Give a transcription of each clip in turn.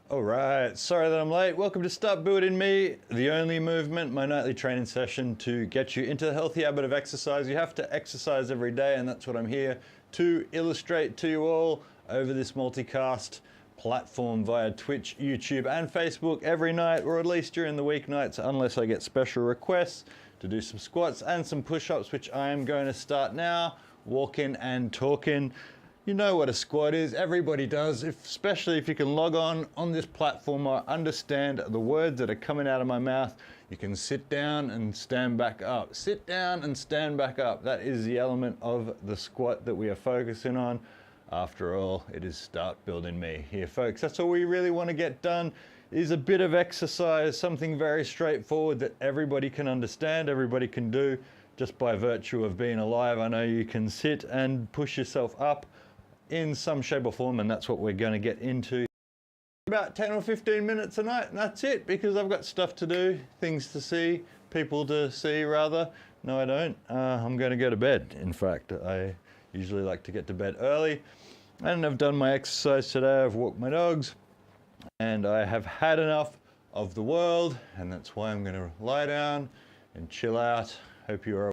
All right, sorry that I'm late. Welcome to Start Building Me, the only movement, my nightly training session to get you into the healthy habit of exercise. You have to exercise every day, and that's what I'm here to illustrate to you all over this multicast platform via Twitch, YouTube, and Facebook every night, or at least during the weeknights, unless I get special requests to do some squats and some push-ups, which I am going to start now, walking and talking. You know what a squat is, everybody does, especially if you can log on this platform or understand the words that are coming out of my mouth. You can sit down and stand back up. Sit down and stand back up. That is the element of the squat that we are focusing on. After all, it is Start Building Me here, folks. That's all we really want to get done, is a bit of exercise, something very straightforward that everybody can understand, everybody can do, just by virtue of being alive. I know you can sit and push yourself up in some shape or form, and that's what we're going to get into. About 10 or 15 minutes a night, and that's it, because I've got stuff to do, things to see, people to see rather. No, I don't. I'm going to go to bed. In fact, I usually like to get to bed early, and I've done my exercise today. I've walked my dogs, and I have had enough of the world, and that's why I'm going to lie down and chill out. Hope you are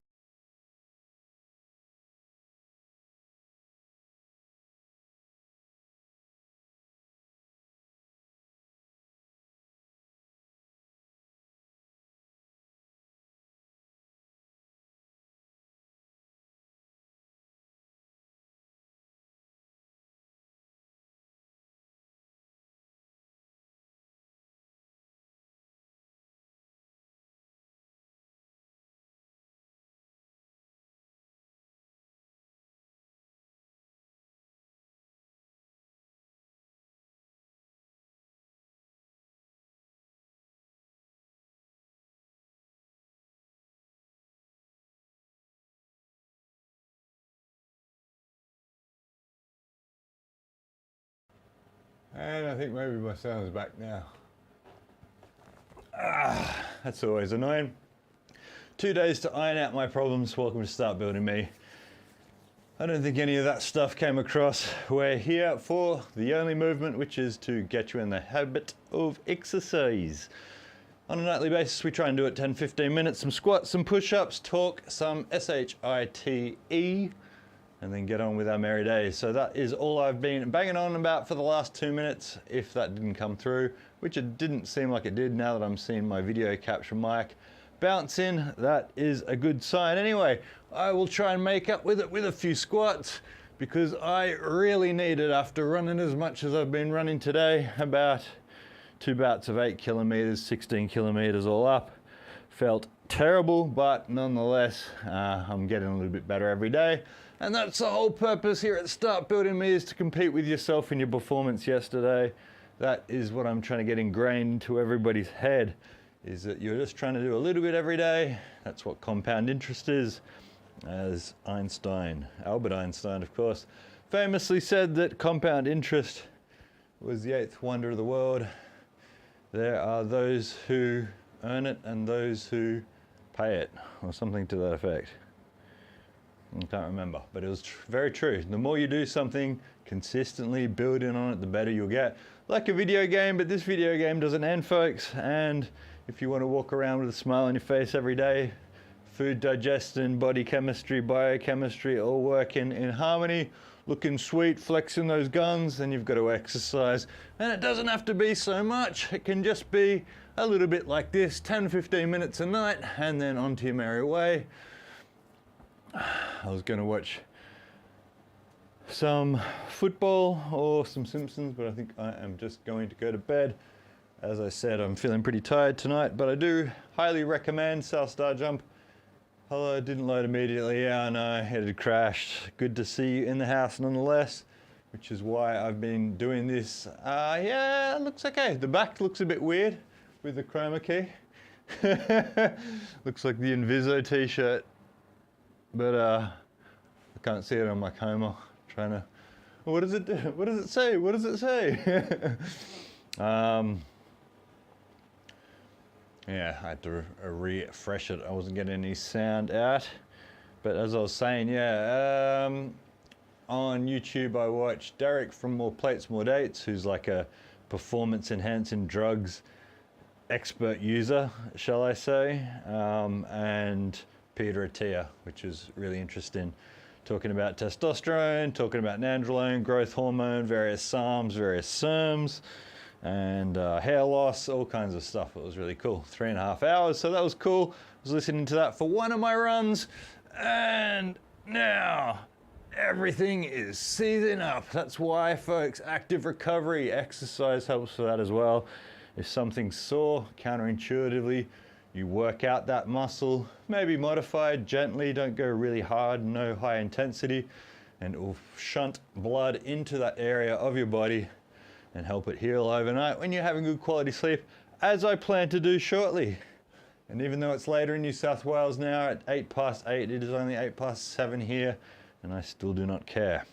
And I think maybe my sound's back now. That's always annoying. 2 days to iron out my problems. Welcome to Start Building Me. I don't think any of that stuff came across. We're here for the only movement, which is to get you in the habit of exercise. On a nightly basis, we try and do it 10-15 minutes, some squats, some push-ups, talk, some SHITE, and then get on with our merry days. So that is all I've been banging on about for the last 2 minutes. If that didn't come through, which it didn't seem like it did now that I'm seeing my video capture mic bounce in, that is a good sign. Anyway, I will try and make up with it with a few squats, because I really need it after running as much as I've been running today. About 2 bouts of 8 kilometers, 16 kilometers all up. Felt terrible, but nonetheless, I'm getting a little bit better every day. And that's the whole purpose here at Start Building Me, is to compete with yourself in your performance yesterday. That is what I'm trying to get ingrained into everybody's head, is that you're just trying to do a little bit every day. That's what compound interest is, as Albert Einstein, of course, famously said that compound interest was the 8th wonder of the world. There are those who earn it and those who pay it, or something to that effect. I can't remember, but it was very true. The more you do something consistently, building on it, the better you'll get. Like a video game, but this video game doesn't end, folks. And if you want to walk around with a smile on your face every day, food digestion, body chemistry, biochemistry, all working in harmony, looking sweet, flexing those guns, then you've got to exercise. And it doesn't have to be so much. It can just be a little bit like this, 10-15 minutes a night, and then on to your merry way. I was going to watch some football or some Simpsons, but I think I am just going to go to bed. As I said, I'm feeling pretty tired tonight, but I do highly recommend South Star Jump. Hello, it didn't load immediately. Yeah, I know, it had crashed. Good to see you in the house nonetheless, which is why I've been doing this. Yeah, it looks okay. The back looks a bit weird with the chroma key. Looks like the Inviso t-shirt. But I can't see it on my coma. Trying to, what does it do? What does it say? What does it say? Yeah, I had to refresh it. I wasn't getting any sound out. But as I was saying, yeah, on YouTube I watched Derek from More Plates, More Dates, who's like a performance enhancing drugs expert user, shall I say, and Peter Attia, which is really interesting, talking about testosterone, talking about nandrolone, growth hormone, various SARMs, various SERMs, and hair loss, all kinds of stuff. It was really cool. 3.5 hours, so that was cool. I was listening to that for one of my runs, and now everything is seizing up. That's why, folks, active recovery exercise helps for that as well. If something's sore, counterintuitively, you work out that muscle, maybe modify it gently, don't go really hard, no high intensity, and it will shunt blood into that area of your body and help it heal overnight when you're having good quality sleep, as I plan to do shortly. And even though it's later in New South Wales now at 8:08, it is only 7:08 here, and I still do not care.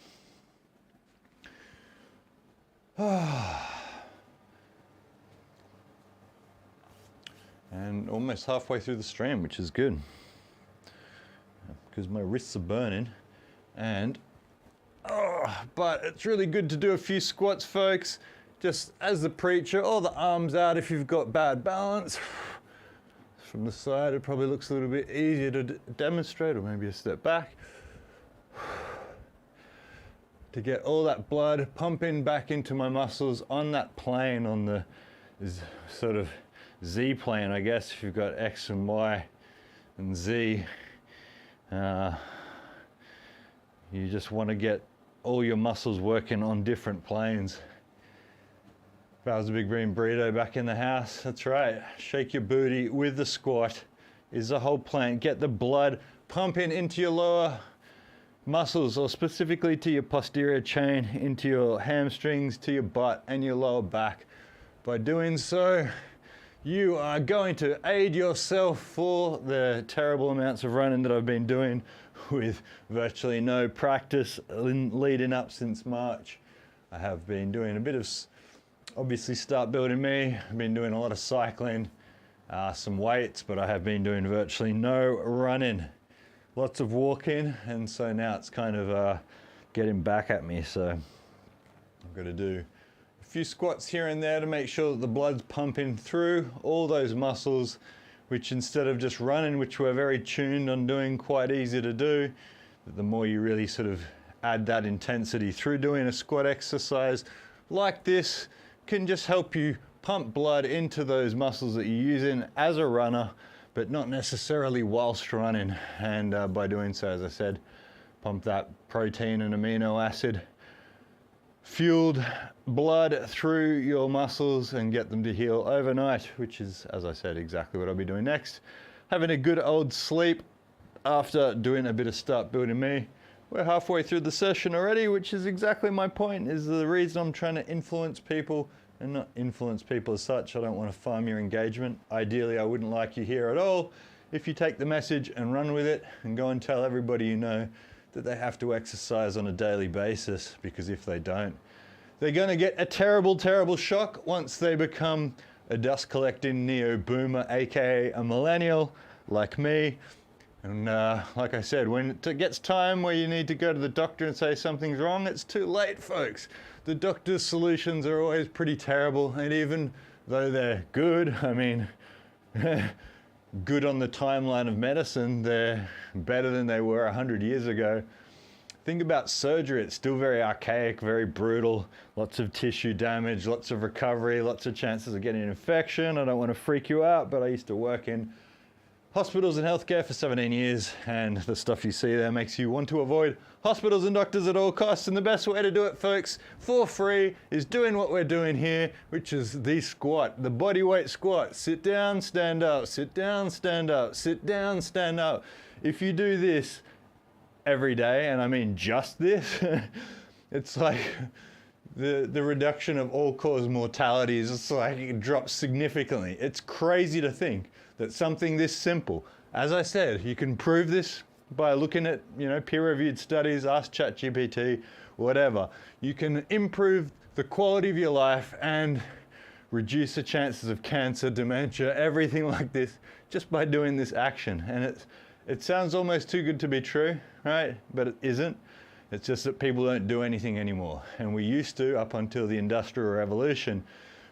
And almost halfway through the stream, which is good, because my wrists are burning. And but it's really good to do a few squats, folks, just as the preacher, or the arms out if you've got bad balance. From the side it probably looks a little bit easier to demonstrate, or maybe a step back, to get all that blood pumping back into my muscles on that plane, on the sort of Z plane, I guess, if you've got X and Y and Z. You just want to get all your muscles working on different planes. If I was a big green burrito back in the house, that's right. Shake your booty with the squat is the whole plan. Get the blood pumping into your lower muscles, or specifically to your posterior chain, into your hamstrings, to your butt and your lower back. By doing so, you are going to aid yourself for the terrible amounts of running that I've been doing with virtually no practice leading up since March. I have been doing a bit of, obviously, Start Building Me. I've been doing a lot of cycling, some weights, but I have been doing virtually no running. Lots of walking, and so now it's kind of getting back at me, so I've got to do a few squats here and there to make sure that the blood's pumping through all those muscles, which instead of just running, which we're very tuned on doing, quite easy to do, that the more you really sort of add that intensity through doing a squat exercise like this, can just help you pump blood into those muscles that you're using as a runner, but not necessarily whilst running. And by doing so, as I said, pump that protein and amino acid fueled blood through your muscles and get them to heal overnight, which is, as I said, exactly what I'll be doing next. Having a good old sleep after doing a bit of Start Building Me. We're halfway through the session already, which is exactly my point, is the reason I'm trying to influence people, and not influence people as such. I don't want to farm your engagement. Ideally, I wouldn't like you here at all if you take the message and run with it and go and tell everybody you know that they have to exercise on a daily basis, because if they don't, they're going to get a terrible, terrible shock once they become a dust-collecting neo-boomer, aka a millennial like me. And like I said, when it gets time where you need to go to the doctor and say something's wrong, it's too late, folks. The doctor's solutions are always pretty terrible, and even though they're good, I mean, good on the timeline of medicine, they're better than they were 100 years ago. Think about surgery, it's still very archaic, very brutal, lots of tissue damage, lots of recovery, lots of chances of getting an infection. I don't want to freak you out, but I used to work in hospitals and healthcare for 17 years, and the stuff you see there makes you want to avoid hospitals and doctors at all costs. And the best way to do it, folks, for free, is doing what we're doing here, which is the squat, the body weight squat. Sit down, stand up, sit down, stand up, sit down, stand up. If you do this every day, and I mean just this, it's like the reduction of all-cause mortality is just like it drops significantly. It's crazy to think that something this simple, as I said, you can prove this by looking at, peer-reviewed studies, ask ChatGPT, whatever. You can improve the quality of your life and reduce the chances of cancer, dementia, everything like this, just by doing this action. And it sounds almost too good to be true, right? But it isn't. It's just that people don't do anything anymore. And we used to, up until the Industrial Revolution,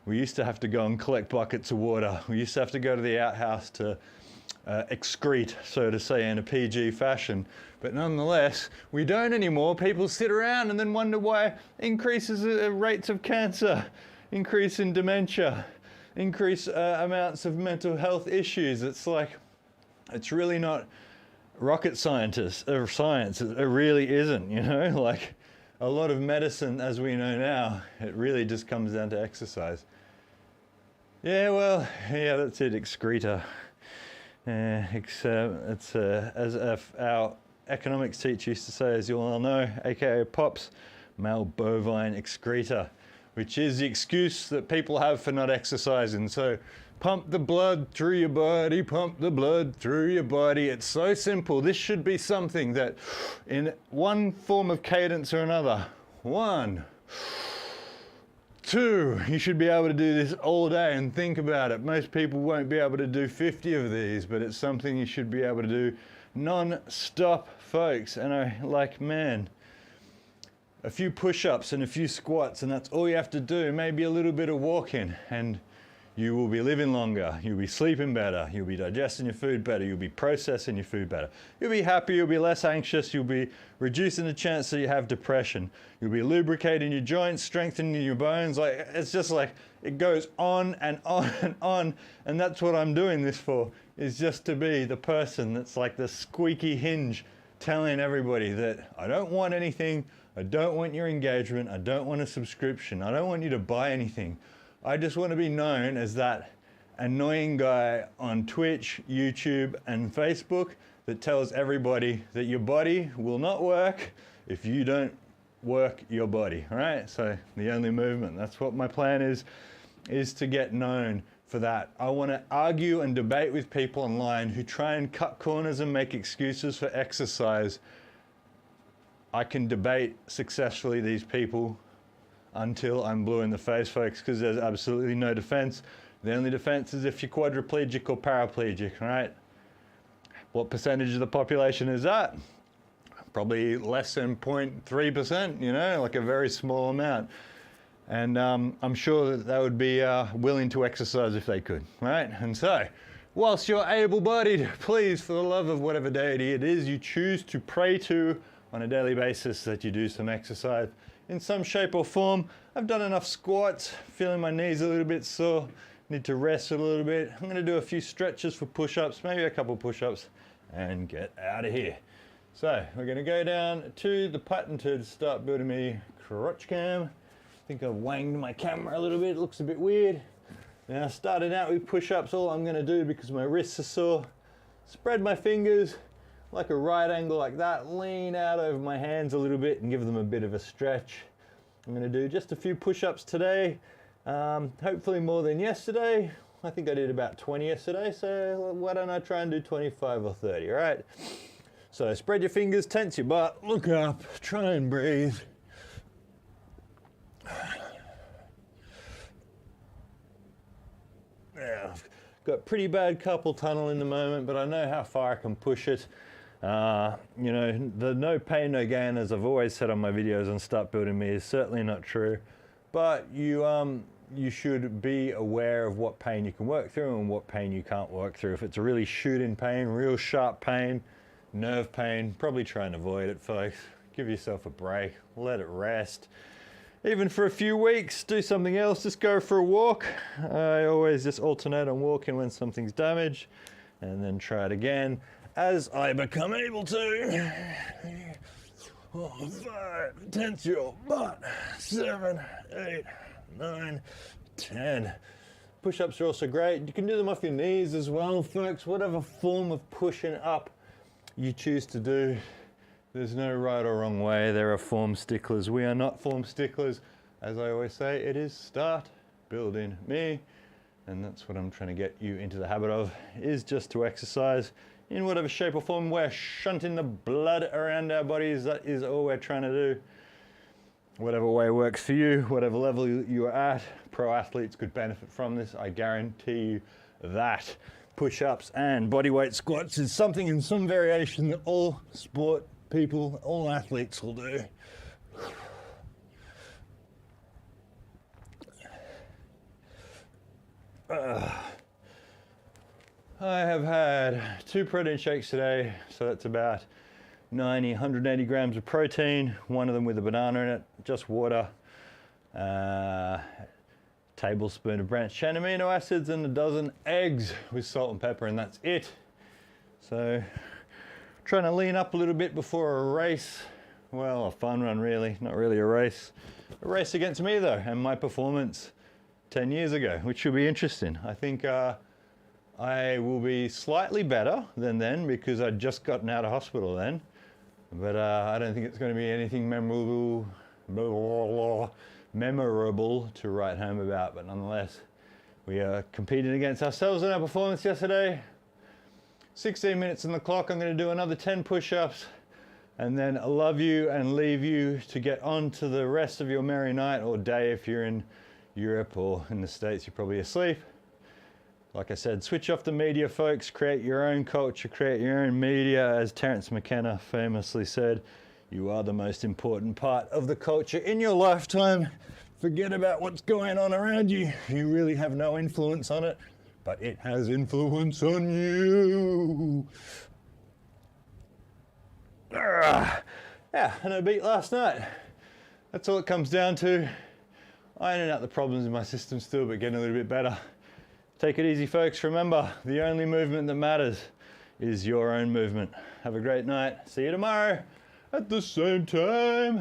We used to have to go and collect buckets of water. We used to have to go to the outhouse to excrete, so to say, in a PG fashion. But nonetheless, we don't anymore. People sit around and then wonder why increases rates of cancer, increase in dementia, increase amounts of mental health issues. It's like, it's really not rocket science. It really isn't, you know? Like, a lot of medicine, as we know now, it really just comes down to exercise. Yeah, well, yeah, that's it, excreta. It's as our economics teacher used to say, as you all know, aka Pops, male bovine excreta, which is the excuse that people have for not exercising. So pump the blood through your body, pump the blood through your body. It's so simple. This should be something that in one form of cadence or another, 1, 2, you should be able to do this all day and think about it. Most people won't be able to do 50 of these, but it's something you should be able to do non-stop, folks. And man, a few push-ups and a few squats, and that's all you have to do. Maybe a little bit of walking, and you will be living longer, you'll be sleeping better, you'll be digesting your food better, you'll be processing your food better. You'll be happier, you'll be less anxious, you'll be reducing the chance that you have depression. You'll be lubricating your joints, strengthening your bones. Like, it's just like, it goes on and on and on. And that's what I'm doing this for, is just to be the person that's like the squeaky hinge telling everybody that I don't want anything, I don't want your engagement, I don't want a subscription, I don't want you to buy anything. I just want to be known as that annoying guy on Twitch, YouTube, and Facebook that tells everybody that your body will not work if you don't work your body, all right? So the only movement, that's what my plan is to get known for that. I want to argue and debate with people online who try and cut corners and make excuses for exercise. I can debate successfully these people until I'm blue in the face, folks, because there's absolutely no defense. The only defense is if you're quadriplegic or paraplegic, right? What percentage of the population is that? Probably less than 0.3%, you know, like a very small amount. And I'm sure that they would be willing to exercise if they could, right? And so, whilst you're able-bodied, please, for the love of whatever deity it is you choose to pray to on a daily basis, that you do some exercise in some shape or form. I've done enough squats, feeling my knees a little bit sore, need to rest a little bit. I'm gonna do a few stretches for push-ups, maybe a couple push-ups, and get out of here. So we're gonna go down to the patented Start Building Me crotch cam. I think I've wanged my camera a little bit, it looks a bit weird. Now, starting out with push-ups, all I'm gonna do, because my wrists are sore, spread my fingers like a right angle like that, lean out over my hands a little bit and give them a bit of a stretch. I'm gonna do just a few push-ups today, hopefully more than yesterday. I think I did about 20 yesterday, so why don't I try and do 25 or 30, all right? So spread your fingers, tense your butt, look up, try and breathe. Yeah, I've got pretty bad carpal tunnel in the moment, but I know how far I can push it. You know, the no pain, no gain, as I've always said on my videos on Start Building Me, is certainly not true. But you should be aware of what pain you can work through and what pain you can't work through. If it's a really shooting pain, real sharp pain, nerve pain, probably try and avoid it, folks. Give yourself a break, let it rest. Even for a few weeks, do something else, just go for a walk. I always just alternate on walking when something's damaged, and then try it again as I become able to. 5, tense your butt, 7, 8, 9, 10. Push-ups are also great. You can do them off your knees as well, folks. Whatever form of pushing up you choose to do. There's no right or wrong way. There are form sticklers. We are not form sticklers. As I always say, it is Start Building Me. And that's what I'm trying to get you into the habit of, is just to exercise in whatever shape or form. We're shunting the blood around our bodies. That is all we're trying to do. Whatever way works for you, whatever level you are at. Pro athletes could benefit from this. I guarantee you that. Push-ups and bodyweight squats is something in some variation that all sport people, all athletes will do. I have had 2 protein shakes today, so that's about 90, 180 grams of protein, one of them with a banana in it, just water, tablespoon of branched chain amino acids, and a dozen eggs with salt and pepper, and that's it. So, trying to lean up a little bit before a race. Well, a fun run really, not really a race. A race against me though, and my performance 10 years ago, which should be interesting. I think I will be slightly better than then because I'd just gotten out of hospital then. But I don't think it's going to be anything memorable to write home about. But nonetheless, we are competing against ourselves in our performance yesterday. 16 minutes on the clock. I'm going to do another 10 push-ups. And then I love you and leave you to get on to the rest of your merry night or day. If you're in Europe or in the States, you're probably asleep. Like I said, switch off the media, folks. Create your own culture, create your own media. As Terence McKenna famously said, you are the most important part of the culture in your lifetime. Forget about what's going on around you. You really have no influence on it, but it has influence on you. Yeah, and I beat last night. That's all it comes down to. Ironing out the problems in my system still, but getting a little bit better. Take it easy, folks. Remember, the only movement that matters is your own movement. Have a great night. See you tomorrow at the same time.